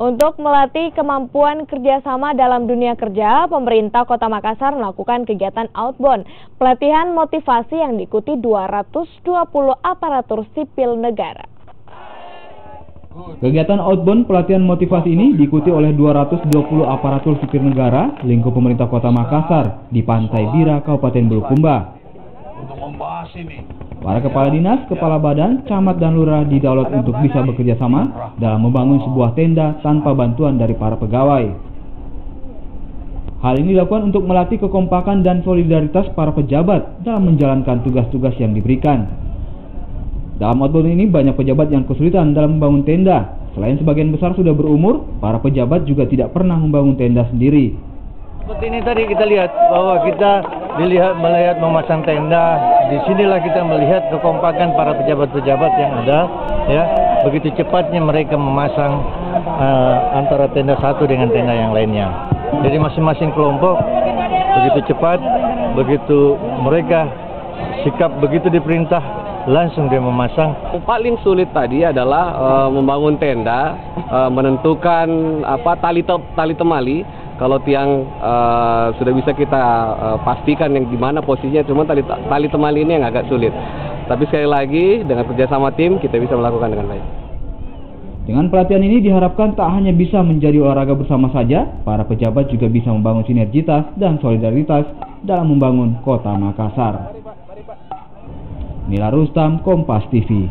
Untuk melatih kemampuan kerjasama dalam dunia kerja, pemerintah Kota Makassar melakukan kegiatan outbound, pelatihan motivasi yang diikuti 220 aparatur sipil negara. Kegiatan outbound pelatihan motivasi ini diikuti oleh 220 aparatur sipil negara lingkup pemerintah Kota Makassar di Pantai Bira, Kabupaten Bulukumba. Para kepala dinas, kepala badan, camat dan lurah didaulat untuk bisa bekerja sama dalam membangun sebuah tenda tanpa bantuan dari para pegawai. Hal ini dilakukan untuk melatih kekompakan dan solidaritas para pejabat dalam menjalankan tugas-tugas yang diberikan. Dalam outbound ini banyak pejabat yang kesulitan dalam membangun tenda. Selain sebagian besar sudah berumur, para pejabat juga tidak pernah membangun tenda sendiri. Seperti ini tadi kita lihat bahwa kita melihat memasang tenda. Disinilah kita melihat kekompakan para pejabat-pejabat yang ada, ya. Begitu cepatnya mereka memasang antara tenda satu dengan tenda yang lainnya. Jadi masing-masing kelompok begitu cepat, begitu mereka sikap begitu diperintah langsung dia memasang. Yang paling sulit tadi adalah membangun tenda, menentukan tali temali. Kalau tiang sudah bisa kita pastikan yang di mana posisinya, cuma tali temali ini yang agak sulit. Tapi sekali lagi dengan kerjasama tim kita bisa melakukan dengan baik. Dengan pelatihan ini diharapkan tak hanya bisa menjadi olahraga bersama saja, para pejabat juga bisa membangun sinergitas dan solidaritas dalam membangun Kota Makassar. Nila Rustam, Kompas TV.